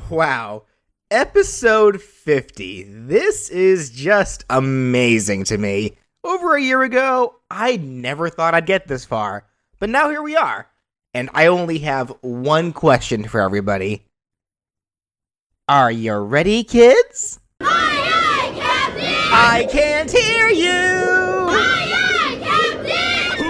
Wow, episode 50. This is just amazing to me. Over a year ago, I never thought I'd get this far, but now here we are. And I only have one question for everybody. Are you ready, kids? Aye, aye, Captain! I can't hear you! Aye, aye, Captain!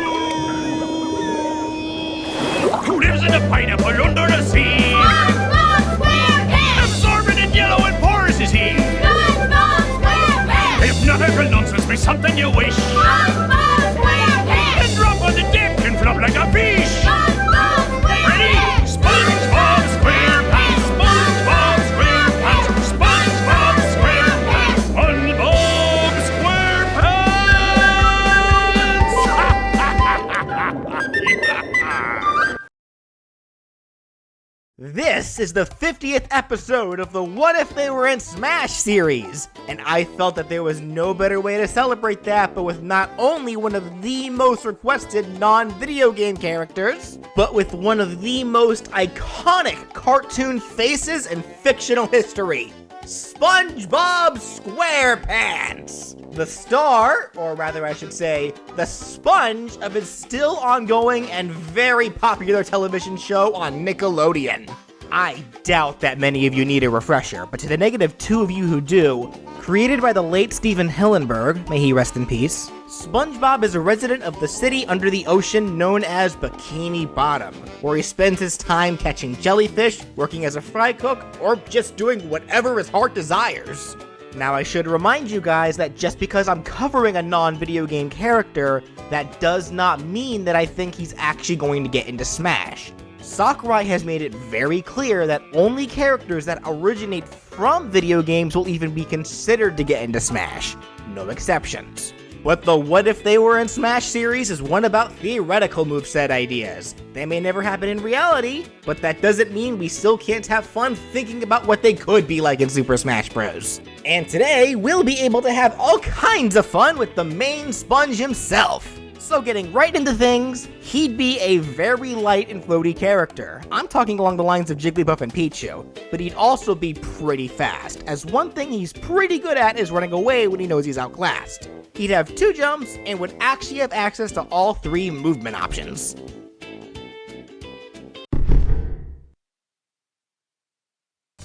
Who lives in a pineapple under the sea? Spongebob Squarepants! Absorbent and yellow and porous is he. Spongebob Squarepants! Hypnotic nonsense be something you wish. Spongebob Squarepants! And drop on the deck and flop like a fish. Spongebob Squarepants! Ready? SpongeBob SquarePants! SpongeBob SquarePants! SpongeBob SquarePants! SpongeBob SquarePants! This is the 50th episode of the What If They Were in Smash series, and I felt that there was no better way to celebrate that but with not only one of the most requested non-video game characters, but with one of the most iconic cartoon faces in fictional history, Spongebob Squarepants! The star, or rather I should say, the sponge of his still ongoing and very popular television show on Nickelodeon. I doubt that many of you need a refresher, but to the -2 of you who do, created by the late Steven Hillenburg, may he rest in peace, SpongeBob is a resident of the city under the ocean known as Bikini Bottom, where he spends his time catching jellyfish, working as a fry cook, or just doing whatever his heart desires. Now I should remind you guys that just because I'm covering a non-video game character, that does not mean that I think he's actually going to get into Smash. Sakurai has made it very clear that only characters that originate from video games will even be considered to get into Smash. No exceptions. But the What If They Were in Smash series is one about theoretical moveset ideas. They may never happen in reality, but that doesn't mean we still can't have fun thinking about what they could be like in Super Smash Bros. And today, we'll be able to have all kinds of fun with the main sponge himself. So getting right into things, he'd be a very light and floaty character. I'm talking along the lines of Jigglypuff and Pichu, but he'd also be pretty fast, as one thing he's pretty good at is running away when he knows he's outclassed. He'd have 2 jumps and would actually have access to all 3 movement options.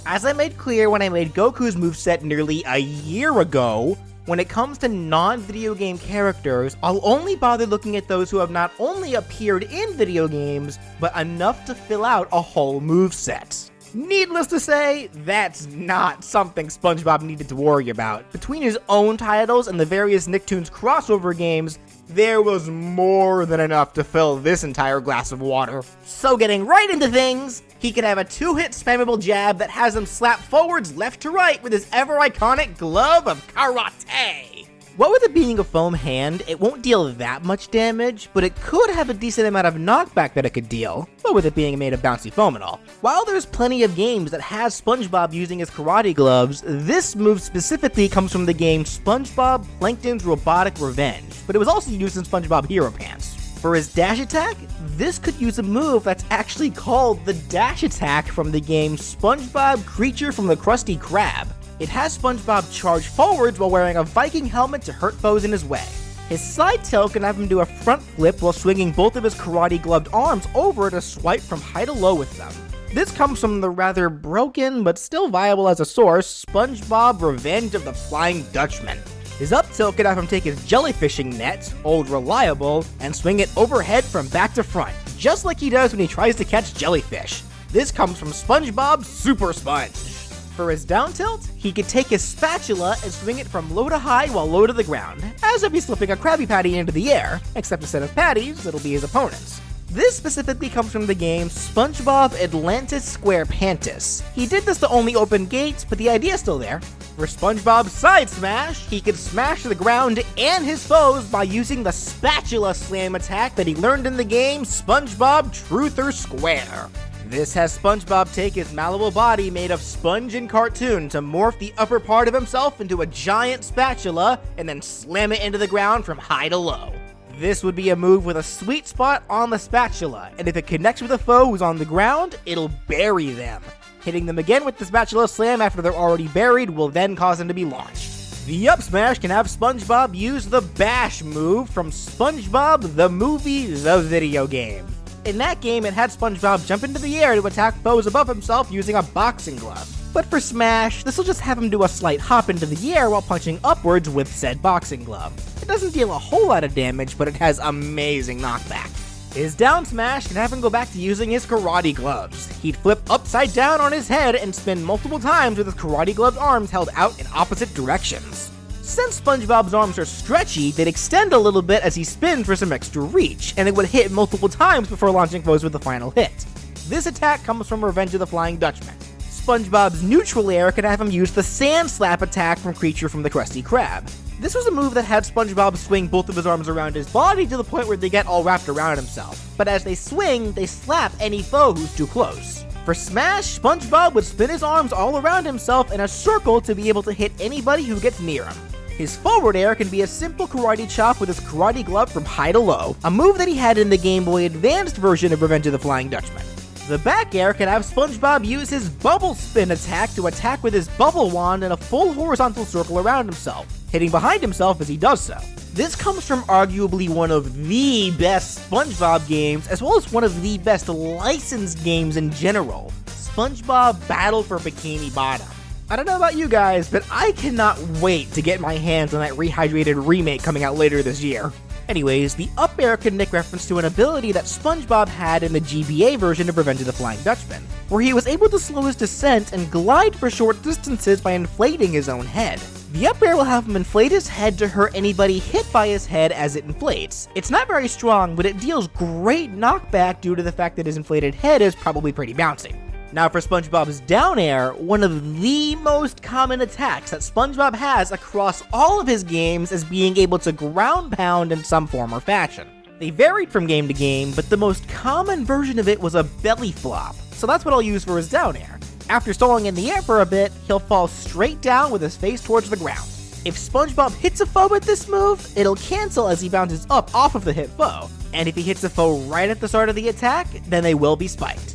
As I made clear when I made Goku's moveset nearly a year ago, when it comes to non-video game characters, I'll only bother looking at those who have not only appeared in video games, but enough to fill out a whole moveset. Needless to say, that's not something SpongeBob needed to worry about. Between his own titles and the various Nicktoons crossover games, there was more than enough to fill this entire glass of water. So getting right into things, he could have a 2-hit spammable jab that has him slap forwards left to right with his ever-iconic Glove of Karate. What with it being a foam hand, it won't deal that much damage, but it could have a decent amount of knockback that it could deal, but with it being made of bouncy foam and all. While there's plenty of games that has SpongeBob using his karate gloves, this move specifically comes from the game SpongeBob Plankton's Robotic Revenge, but it was also used in SpongeBob Hero Pants. For his dash attack, this could use a move that's actually called the dash attack from the game SpongeBob Creature from the Krusty Krab. It has SpongeBob charge forwards while wearing a Viking helmet to hurt foes in his way. His side tilt can have him do a front flip while swinging both of his karate-gloved arms over to swipe from high to low with them. This comes from the rather broken, but still viable as a source, SpongeBob Revenge of the Flying Dutchman. His up tilt can have him take his jellyfishing net, old reliable, and swing it overhead from back to front, just like he does when he tries to catch jellyfish. This comes from Spongebob Super Sponge. For his down tilt, he could take his spatula and swing it from low to high while low to the ground, as if he's flipping a Krabby Patty into the air, except instead of patties, it'll be his opponents. This specifically comes from the game Spongebob Atlantis Squarepants. He did this to only open gates, but the idea's still there. For Spongebob's side smash, he could smash the ground and his foes by using the spatula slam attack that he learned in the game Spongebob Truth or Square. This has Spongebob take his malleable body made of sponge and cartoon to morph the upper part of himself into a giant spatula and then slam it into the ground from high to low. This would be a move with a sweet spot on the spatula, and if it connects with a foe who's on the ground, it'll bury them. Hitting them again with the spatula slam after they're already buried will then cause them to be launched. The up smash can have Spongebob use the bash move from Spongebob the Movie the Video Game. In that game, it had Spongebob jump into the air to attack foes above himself using a boxing glove. But for Smash, this will just have him do a slight hop into the air while punching upwards with said boxing glove. It doesn't deal a whole lot of damage, but it has amazing knockback. His down smash can have him go back to using his karate gloves. He'd flip upside down on his head and spin multiple times with his karate gloved arms held out in opposite directions. Since Spongebob's arms are stretchy, they'd extend a little bit as he spins for some extra reach, and it would hit multiple times before launching foes with the final hit. This attack comes from Revenge of the Flying Dutchman. Spongebob's neutral air can have him use the Sand Slap attack from Creature from the Krusty Krab. This was a move that had Spongebob swing both of his arms around his body to the point where they get all wrapped around himself, but as they swing, they slap any foe who's too close. For Smash, Spongebob would spin his arms all around himself in a circle to be able to hit anybody who gets near him. His forward air can be a simple karate chop with his karate glove from high to low, a move that he had in the Game Boy Advanced version of Revenge of the Flying Dutchman. The back air can have Spongebob use his bubble spin attack to attack with his bubble wand in a full horizontal circle around himself, hitting behind himself as he does so. This comes from arguably one of the best SpongeBob games, as well as one of the best licensed games in general, SpongeBob Battle for Bikini Bottom. I don't know about you guys, but I cannot wait to get my hands on that rehydrated remake coming out later this year. Anyways, the up air can make reference to an ability that SpongeBob had in the GBA version of Revenge of the Flying Dutchman, where he was able to slow his descent and glide for short distances by inflating his own head. The up air will have him inflate his head to hurt anybody hit by his head as it inflates. It's not very strong, but it deals great knockback due to the fact that his inflated head is probably pretty bouncy. Now for SpongeBob's down air, one of the most common attacks that SpongeBob has across all of his games is being able to ground pound in some form or fashion. They varied from game to game, but the most common version of it was a belly flop, so that's what I'll use for his down air. After stalling in the air for a bit, he'll fall straight down with his face towards the ground. If SpongeBob hits a foe with this move, it'll cancel as he bounces up off of the hit foe, and if he hits a foe right at the start of the attack, then they will be spiked.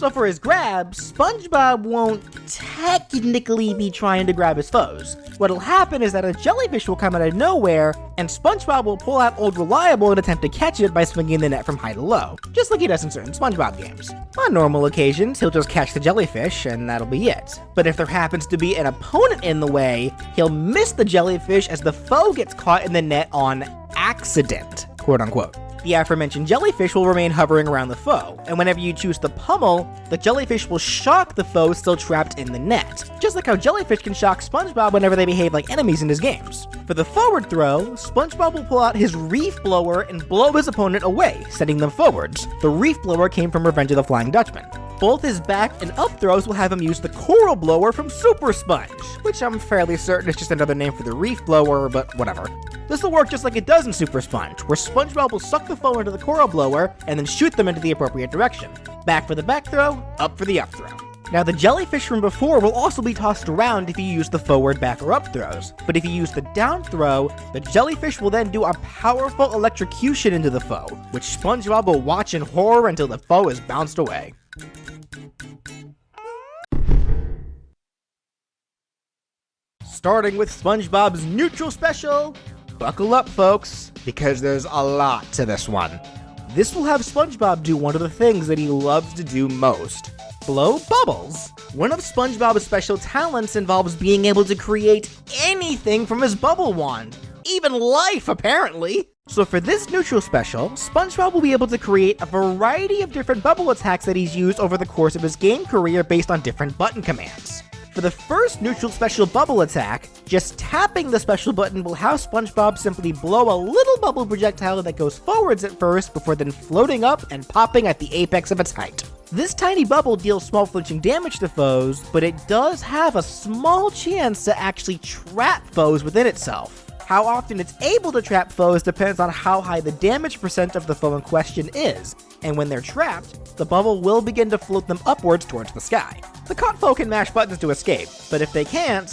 So for his grab, SpongeBob won't technically be trying to grab his foes. What'll happen is that a jellyfish will come out of nowhere, and SpongeBob will pull out Old Reliable and attempt to catch it by swinging the net from high to low, just like he does in certain SpongeBob games. On normal occasions, he'll just catch the jellyfish, and that'll be it. But if there happens to be an opponent in the way, he'll miss the jellyfish as the foe gets caught in the net on accident, quote unquote. The aforementioned jellyfish will remain hovering around the foe, and whenever you choose to pummel, the jellyfish will shock the foe still trapped in the net, just like how jellyfish can shock SpongeBob whenever they behave like enemies in his games. For the forward throw, SpongeBob will pull out his reef blower and blow his opponent away, sending them forwards. The reef blower came from Revenge of the Flying Dutchman. Both his back and up throws will have him use the coral blower from Super Sponge, which I'm fairly certain is just another name for the reef blower, but whatever. This will work just like it does in Super Sponge, where SpongeBob will suck the foe into the coral blower and then shoot them into the appropriate direction. Back for the back throw, up for the up throw. Now the jellyfish from before will also be tossed around if you use the forward, back, or up throws, but if you use the down throw, the jellyfish will then do a powerful electrocution into the foe, which SpongeBob will watch in horror until the foe is bounced away. Starting with SpongeBob's neutral special, buckle up folks, because there's a lot to this one. This will have SpongeBob do one of the things that he loves to do most, blow bubbles. One of SpongeBob's special talents involves being able to create anything from his bubble wand. even life, apparently. So for this neutral special, SpongeBob will be able to create a variety of different bubble attacks that he's used over the course of his game career based on different button commands. For the first neutral special bubble attack, just tapping the special button will have SpongeBob simply blow a little bubble projectile that goes forwards at first before then floating up and popping at the apex of its height. This tiny bubble deals small flinching damage to foes, but it does have a small chance to actually trap foes within itself. How often it's able to trap foes depends on how high the damage percent of the foe in question is, and when they're trapped, the bubble will begin to float them upwards towards the sky. The caught foe can mash buttons to escape, but if they can't,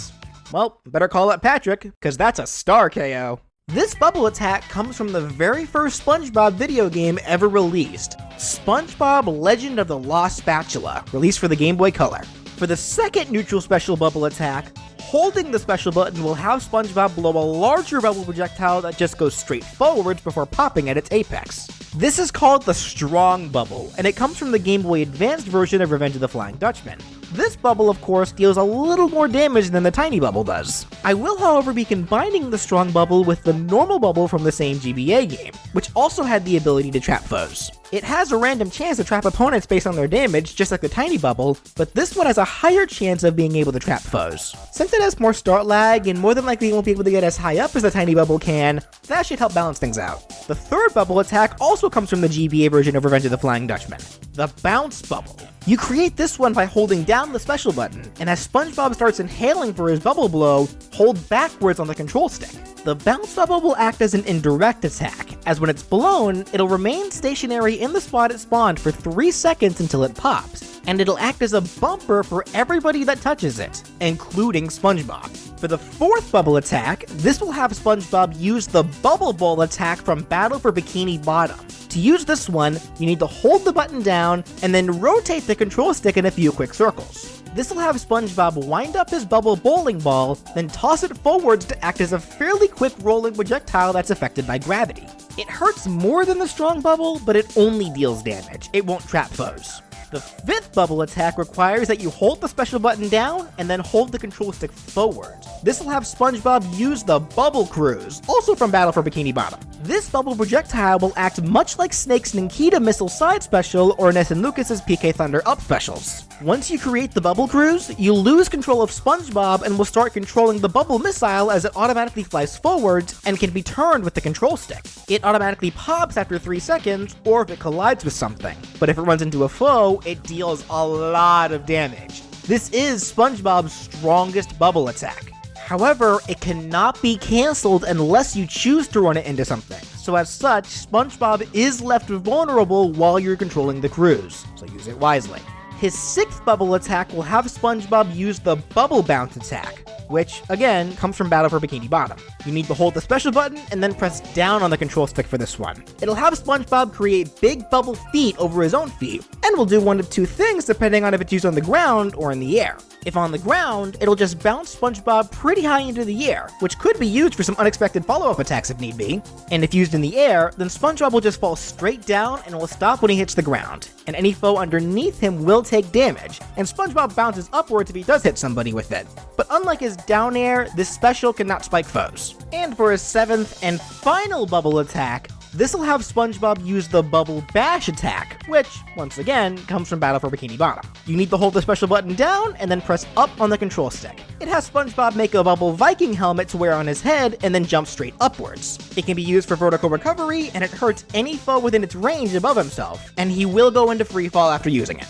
well, better call up Patrick, cause that's a star KO. This bubble attack comes from the very first SpongeBob video game ever released, SpongeBob Legend of the Lost Spatula, released for the Game Boy Color. For the second neutral special bubble attack, holding the special button will have SpongeBob blow a larger bubble projectile that just goes straight forwards before popping at its apex. This is called the Strong Bubble, and it comes from the Game Boy Advanced version of Revenge of the Flying Dutchman. This bubble, of course, deals a little more damage than the tiny bubble does. I will, however, be combining the Strong Bubble with the normal bubble from the same GBA game, which also had the ability to trap foes. It has a random chance to trap opponents based on their damage, just like the tiny bubble, but this one has a higher chance of being able to trap foes. Since it has more start lag and more than likely won't be able to get as high up as the tiny bubble can, that should help balance things out. The third bubble attack also comes from the GBA version of Revenge of the Flying Dutchman, the Bounce Bubble. You create this one by holding down the special button, and as SpongeBob starts inhaling for his bubble blow, hold backwards on the control stick. The Bounce Bubble will act as an indirect attack, as when it's blown, it'll remain stationary in the spot it spawned for 3 seconds until it pops, and it'll act as a bumper for everybody that touches it, including SpongeBob. For the fourth bubble attack, this will have SpongeBob use the Bubble Bowl attack from Battle for Bikini Bottom. To use this one, you need to hold the button down and then rotate the control stick in a few quick circles. This will have SpongeBob wind up his bubble bowling ball, then toss it forwards to act as a fairly quick rolling projectile that's affected by gravity. It hurts more than the Strong Bubble, but it only deals damage. It won't trap foes. The fifth bubble attack requires that you hold the special button down and then hold the control stick forward. This will have SpongeBob use the Bubble Cruise, also from Battle for Bikini Bottom. This bubble projectile will act much like Snake's Ninkita Missile Side Special or Ness and Lucas's PK Thunder Up specials. Once you create the Bubble Cruise, you lose control of SpongeBob and will start controlling the bubble missile as it automatically flies forwards and can be turned with the control stick. It automatically pops after 3 seconds, or if it collides with something. But if it runs into a foe, it deals a lot of damage. This is SpongeBob's strongest bubble attack. However, it cannot be cancelled unless you choose to run it into something. So as such, SpongeBob is left vulnerable while you're controlling the cruise, so use it wisely. His sixth bubble attack will have SpongeBob use the Bubble Bounce attack, which, again, comes from Battle for Bikini Bottom. You need to hold the special button and then press down on the control stick for this one. It'll have SpongeBob create big bubble feet over his own feet, and will do one of two things depending on if it's used on the ground or in the air. If on the ground, it'll just bounce SpongeBob pretty high into the air, which could be used for some unexpected follow-up attacks if need be. And if used in the air, then SpongeBob will just fall straight down and will stop when he hits the ground, and any foe underneath him will take damage, and SpongeBob bounces upwards if he does hit somebody with it. But unlike his down air, this special cannot spike foes. And for his seventh and final bubble attack, this will have SpongeBob use the Bubble Bash attack, which, once again, comes from Battle for Bikini Bottom. You need to hold the special button down and then press up on the control stick. It has SpongeBob make a Bubble Viking helmet to wear on his head and then jump straight upwards. It can be used for vertical recovery, and it hurts any foe within its range above himself, and he will go into free fall after using it.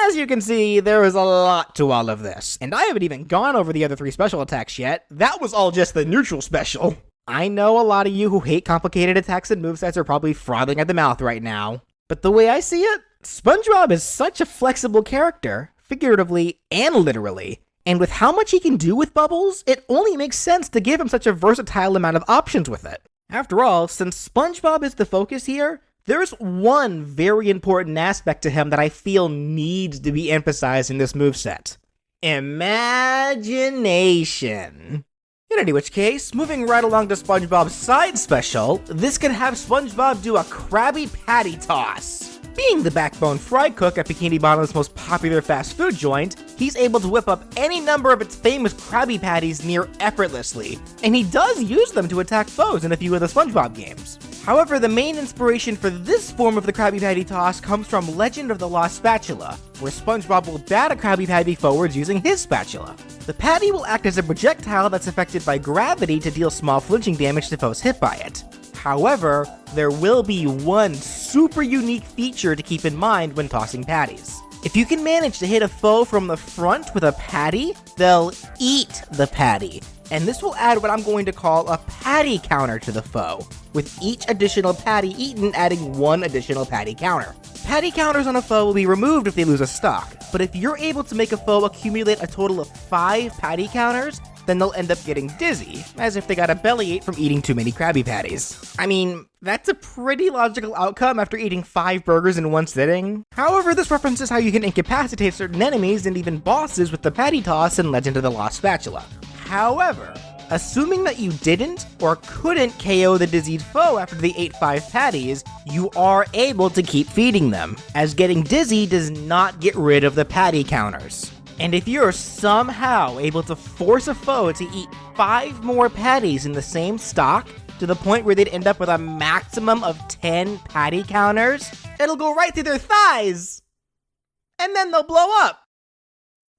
As you can see, there is a lot to all of this, and I haven't even gone over the other 3 special attacks yet. That was all just the neutral special. I know a lot of you who hate complicated attacks and movesets are probably frothing at the mouth right now, but the way I see it, SpongeBob is such a flexible character, figuratively and literally, and with how much he can do with bubbles, it only makes sense to give him such a versatile amount of options with it. After all, since SpongeBob is the focus here, there's one very important aspect to him that I feel needs to be emphasized in this moveset. Imagination. In any which case, moving right along to SpongeBob's side special, this can have SpongeBob do a Krabby Patty toss. Being the backbone fry cook at Bikini Bottom's most popular fast food joint, he's able to whip up any number of its famous Krabby Patties near effortlessly, and he does use them to attack foes in a few of the SpongeBob games. However, the main inspiration for this form of the Krabby Patty toss comes from Legend of the Lost Spatula, where SpongeBob will bat a Krabby Patty forwards using his spatula. The patty will act as a projectile that's affected by gravity to deal small flinching damage to foes hit by it. However, there will be one super unique feature to keep in mind when tossing patties. If you can manage to hit a foe from the front with a patty, they'll eat the patty. And this will add what I'm going to call a patty counter to the foe, with each additional patty eaten adding one additional patty counter. Patty counters on a foe will be removed if they lose a stock, but if you're able to make a foe accumulate a total of 5 patty counters, then they'll end up getting dizzy, as if they got a bellyache from eating too many Krabby Patties. I mean, that's a pretty logical outcome after eating 5 burgers in one sitting. However, this references how you can incapacitate certain enemies and even bosses with the patty toss in Legend of the Lost Spatula. However, assuming that you didn't or couldn't KO the dizzied foe after they ate 5 patties, you are able to keep feeding them, as getting dizzy does not get rid of the patty counters. And if you're somehow able to force a foe to eat 5 more patties in the same stock, to the point where they'd end up with a maximum of 10 patty counters, it'll go right through their thighs, and then they'll blow up.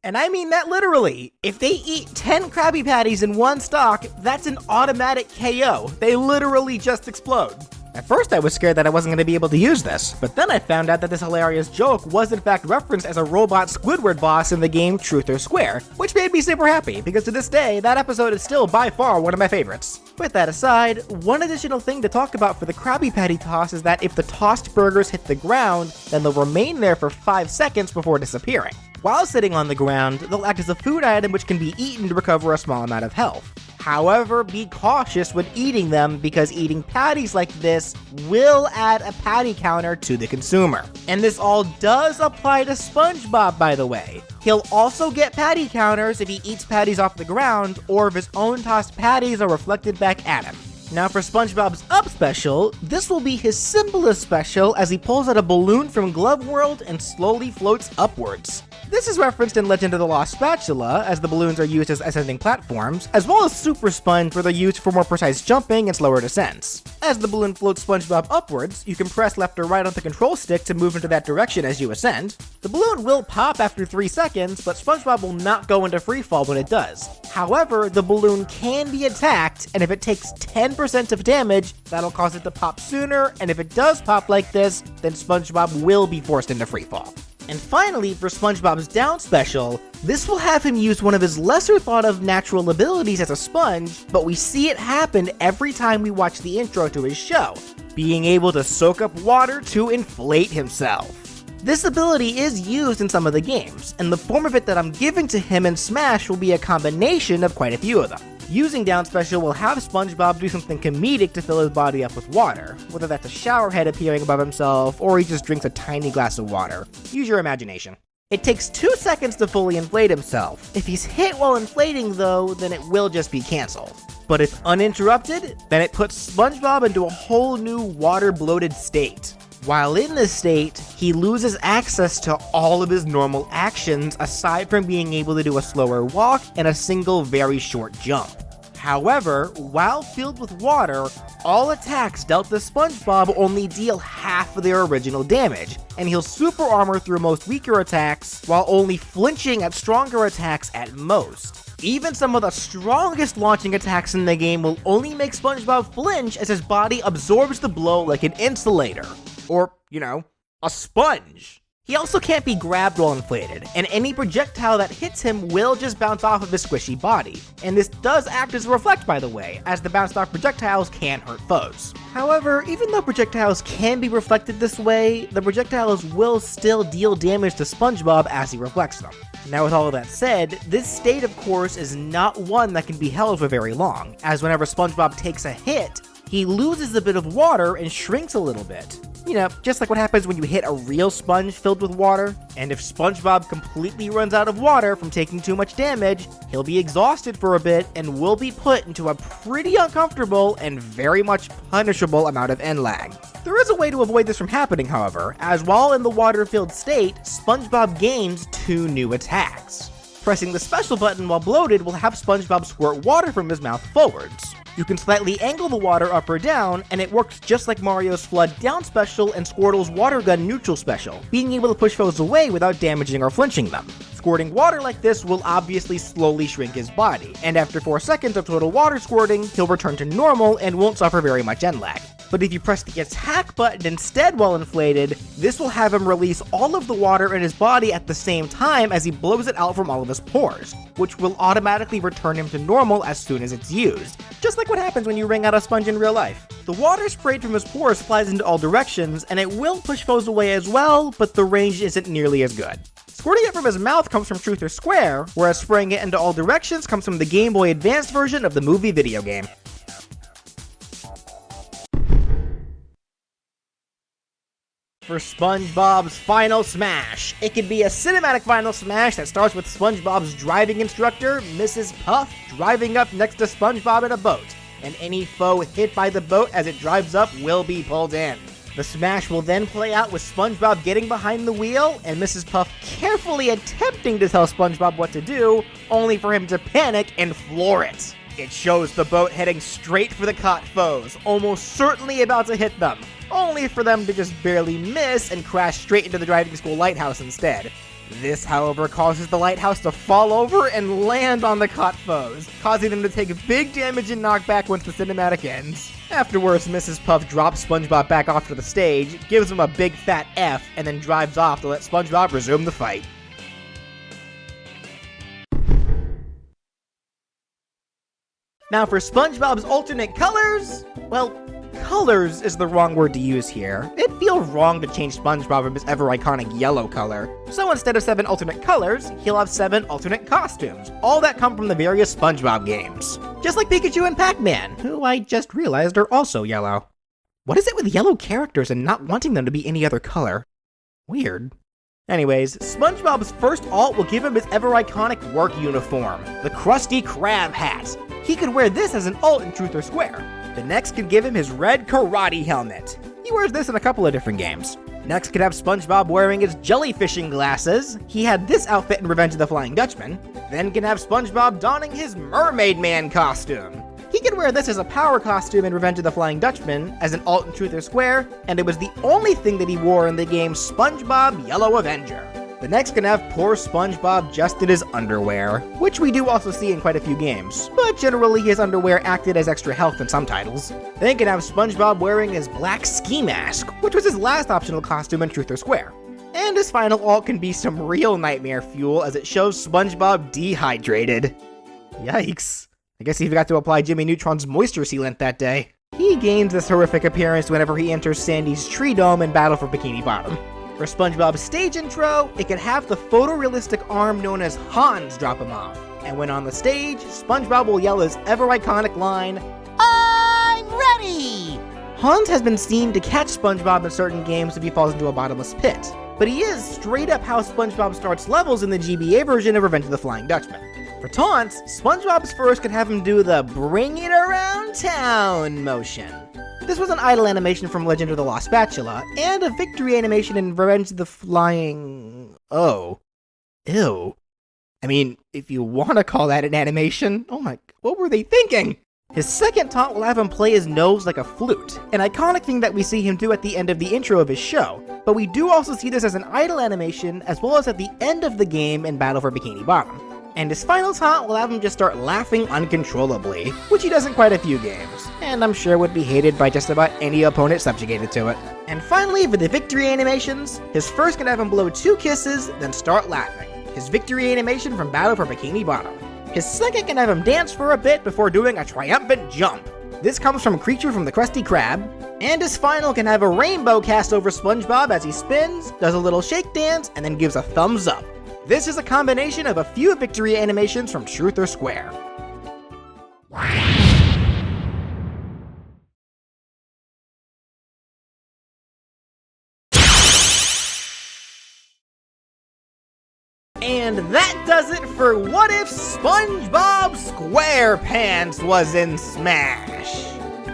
And I mean that literally. If they eat 10 Krabby Patties in one stock, that's an automatic KO. They literally just explode. At first I was scared that I wasn't going to be able to use this, but then I found out that this hilarious joke was in fact referenced as a robot Squidward boss in the game Truth or Square, which made me super happy, because to this day, that episode is still by far one of my favorites. With that aside, one additional thing to talk about for the Krabby Patty toss is that if the tossed burgers hit the ground, then they'll remain there for 5 seconds before disappearing. While sitting on the ground, they'll act as a food item which can be eaten to recover a small amount of health. However, be cautious when eating them, because eating patties like this will add a patty counter to the consumer. And this all does apply to SpongeBob, by the way. He'll also get patty counters if he eats patties off the ground, or if his own tossed patties are reflected back at him. Now for SpongeBob's Up special, this will be his simplest special as he pulls out a balloon from Glove World and slowly floats upwards. This is referenced in Legend of the Lost Spatula, as the balloons are used as ascending platforms, as well as Super Sponge, where they're used for more precise jumping and slower descents. As the balloon floats SpongeBob upwards, you can press left or right on the control stick to move into that direction as you ascend. The balloon will pop after 3 seconds, but SpongeBob will not go into freefall when it does. However, the balloon can be attacked, and if it takes 10% of damage, that'll cause it to pop sooner, and if it does pop like this, then SpongeBob will be forced into freefall. And finally, for SpongeBob's Down special, this will have him use one of his lesser thought of natural abilities as a sponge, but we see it happen every time we watch the intro to his show, being able to soak up water to inflate himself. This ability is used in some of the games, and the form of it that I'm giving to him in Smash will be a combination of quite a few of them. Using Down Special will have SpongeBob do something comedic to fill his body up with water, whether that's a shower head appearing above himself, or he just drinks a tiny glass of water. Use your imagination. It takes 2 seconds to fully inflate himself. If he's hit while inflating though, then it will just be cancelled. But if uninterrupted, then it puts SpongeBob into a whole new water-bloated state. While in this state, he loses access to all of his normal actions aside from being able to do a slower walk and a single very short jump. However, while filled with water, all attacks dealt to SpongeBob only deal half of their original damage, and he'll super armor through most weaker attacks while only flinching at stronger attacks at most. Even some of the strongest launching attacks in the game will only make SpongeBob flinch as his body absorbs the blow like an insulator. Or, a sponge. He also can't be grabbed while inflated, and any projectile that hits him will just bounce off of his squishy body. And this does act as a reflect, by the way, as the bounced off projectiles can hurt foes. However, even though projectiles can be reflected this way, the projectiles will still deal damage to SpongeBob as he reflects them. Now with all of that said, this state of course is not one that can be held for very long, as whenever SpongeBob takes a hit, he loses a bit of water and shrinks a little bit. You know, just like what happens when you hit a real sponge filled with water. And if SpongeBob completely runs out of water from taking too much damage, he'll be exhausted for a bit and will be put into a pretty uncomfortable and very much punishable amount of end lag. There is a way to avoid this from happening, however, as while in the water-filled state, SpongeBob gains 2 new attacks. Pressing the special button while bloated will have SpongeBob squirt water from his mouth forwards. You can slightly angle the water up or down, and it works just like Mario's Flood Down special and Squirtle's Water Gun Neutral special, being able to push foes away without damaging or flinching them. Squirting water like this will obviously slowly shrink his body, and after 4 seconds of total water squirting, he'll return to normal and won't suffer very much end lag. But if you press the attack button instead while inflated, this will have him release all of the water in his body at the same time as he blows it out from all of his pores, which will automatically return him to normal as soon as it's used, just like what happens when you wring out a sponge in real life. The water sprayed from his pores flies into all directions, and it will push foes away as well, but the range isn't nearly as good. Squirting it from his mouth comes from Truth or Square, whereas spraying it into all directions comes from the Game Boy Advanced version of the movie video game. For SpongeBob's Final Smash, it could be a cinematic Final Smash that starts with SpongeBob's driving instructor, Mrs. Puff, driving up next to SpongeBob in a boat, and any foe hit by the boat as it drives up will be pulled in. The smash will then play out with SpongeBob getting behind the wheel and Mrs. Puff carefully attempting to tell SpongeBob what to do, only for him to panic and floor it. It shows the boat heading straight for the caught foes, almost certainly about to hit them, only for them to just barely miss and crash straight into the driving school lighthouse instead. This, however, causes the lighthouse to fall over and land on the caught foes, causing them to take big damage and knockback once the cinematic ends. Afterwards, Mrs. Puff drops SpongeBob back off to the stage, gives him a big fat F, and then drives off to let SpongeBob resume the fight. Now for SpongeBob's alternate colors, well, colors is the wrong word to use here. It feels wrong to change SpongeBob from his ever-iconic yellow color. So instead of 7 alternate colors, he'll have 7 alternate costumes, all that come from the various SpongeBob games. Just like Pikachu and Pac-Man, who I just realized are also yellow. What is it with yellow characters and not wanting them to be any other color? Weird. Anyways, SpongeBob's first alt will give him his ever-iconic work uniform, the Krusty Krab hat. He could wear this as an alt in Truth or Square. The next could give him his red karate helmet. He wears this in a couple of different games. Next could have SpongeBob wearing his jellyfishing glasses. He had this outfit in Revenge of the Flying Dutchman. Then can have SpongeBob donning his Mermaid Man costume. He could wear this as a power costume in Revenge of the Flying Dutchman, as an alt in Truth or Square, and it was the only thing that he wore in the game SpongeBob Yellow Avenger. The next can have poor SpongeBob just in his underwear, which we do also see in quite a few games, but generally his underwear acted as extra health in some titles. Then can have SpongeBob wearing his black ski mask, which was his last optional costume in Truth or Square. And his final alt can be some real nightmare fuel as it shows SpongeBob dehydrated. Yikes. I guess he forgot to apply Jimmy Neutron's moisture sealant that day. He gains this horrific appearance whenever he enters Sandy's tree dome in Battle for Bikini Bottom. For SpongeBob's stage intro, it can have the photorealistic arm known as Hans drop him off. And when on the stage, SpongeBob will yell his ever-iconic line, "I'm ready!" Hans has been seen to catch SpongeBob in certain games if he falls into a bottomless pit, but he is straight up how SpongeBob starts levels in the GBA version of Revenge of the Flying Dutchman. For taunts, SpongeBob's first could have him do the "bring it around town" motion. This was an idle animation from Legend of the Lost Spatula, and a victory animation in Revenge of the Flying... Oh. Ew. I mean, if you want to call that an animation, oh my, what were they thinking? His second taunt will have him play his nose like a flute, an iconic thing that we see him do at the end of the intro of his show, but we do also see this as an idle animation as well as at the end of the game in Battle for Bikini Bottom. And his final taunt will have him just start laughing uncontrollably, which he does in quite a few games, and I'm sure would be hated by just about any opponent subjugated to it. And finally, for the victory animations, his first can have him blow 2 kisses, then start laughing. His victory animation from Battle for Bikini Bottom. His second can have him dance for a bit before doing a triumphant jump. This comes from Creature from the Krusty Krab. And his final can have a rainbow cast over SpongeBob as he spins, does a little shake dance, and then gives a thumbs up. This is a combination of a few victory animations from Truth or Square. And that does it for What If SpongeBob Squarepants was in Smash.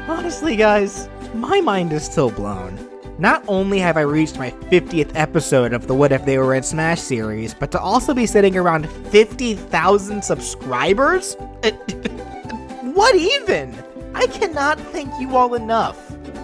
Honestly, guys, my mind is still blown. Not only have I reached my 50th episode of the What If They Were in Smash series, but to also be sitting around 50,000 subscribers? What even? I cannot thank you all enough.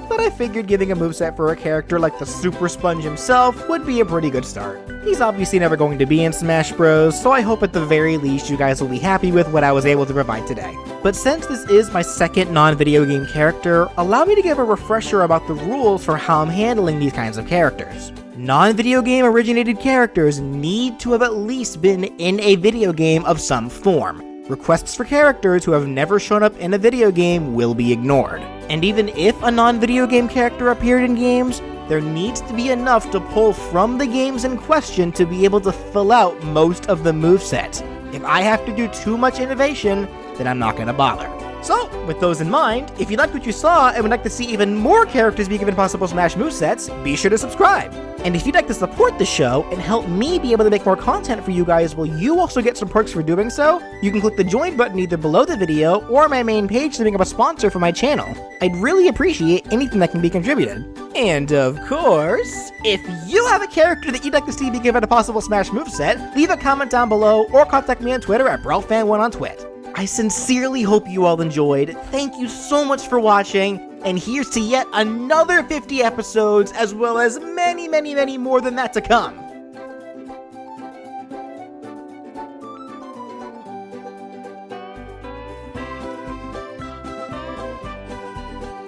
But I figured giving a moveset for a character like the Super Sponge himself would be a pretty good start. He's obviously never going to be in Smash Bros, so I hope at the very least you guys will be happy with what I was able to provide today. But since this is my second non-video game character, allow me to give a refresher about the rules for how I'm handling these kinds of characters. Non-video game originated characters need to have at least been in a video game of some form. Requests for characters who have never shown up in a video game will be ignored. And even if a non-video game character appeared in games, there needs to be enough to pull from the games in question to be able to fill out most of the moveset. If I have to do too much innovation, then I'm not gonna bother. So, with those in mind, if you liked what you saw and would like to see even more characters be given possible Smash movesets, be sure to subscribe. And if you'd like to support the show and help me be able to make more content for you guys while you also get some perks for doing so, you can click the join button either below the video or my main page to become a sponsor for my channel. I'd really appreciate anything that can be contributed. And of course, if you have a character that you'd like to see be given a possible Smash moveset, leave a comment down below or contact me on Twitter at BrelFan1 on Twit. I sincerely hope you all enjoyed. Thank you so much for watching, and here's to yet another 50 episodes, as well as many, many, many more than that to come.